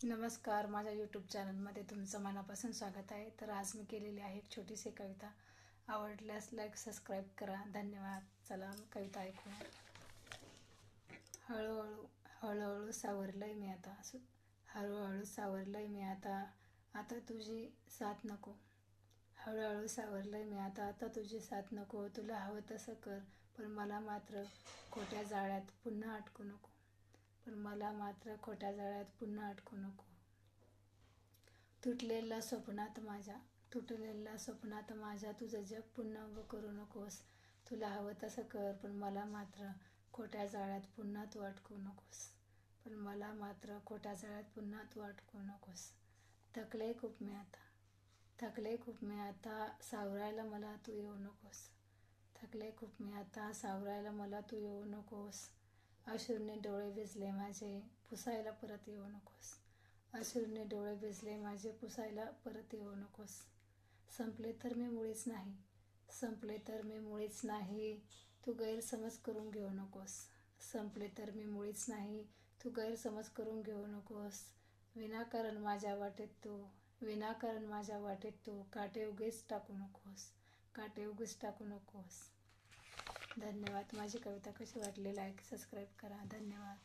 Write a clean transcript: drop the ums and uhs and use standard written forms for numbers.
नमस्कार, माझ्या यूट्यूब चॅनलमध्ये तुमचं मनापासून स्वागत आहे. तर आज मी केलेली आहे एक छोटीशी कविता. आवडल्यास लाईक सबस्क्राईब करा. धन्यवाद. चला कविता ऐकूया. हळूहळू हळूहळू सावरलंय मी आता हळूहळू सावरलंय मी आता तुझी साथ नको. हळूहळू सावरलंय मी आता तुझी साथ नको. तुला हवं तसं कर, पण मला मात्र खोट्या जाळ्यात पुन्हा अटकू नको. खोट्या जाळ्यात पुन्हा अटकू नको. तुटलेल्या स्वप्नात माझ्या तुझं जग पुन्हा उभं करू नकोस. तुला हवं तसं कर, पण मला मात्र खोट्या जाळ्यात पुन्हा तू अटकू नकोस. थकले खूप मी आता सावरायला मला तू येऊ नकोस. अश्रूने डोळे भिजले माझे, पुसायला परत येऊ नकोस. संपले तर मी मुळीच नाही, तू गैरसमज करून घेऊ नकोस. विनाकारण माझ्या वाटेत तू काटे उगीच टाकू नकोस. धन्यवाद. माझी कविता कशी वाटली लाईक सबस्क्राईब करा. धन्यवाद.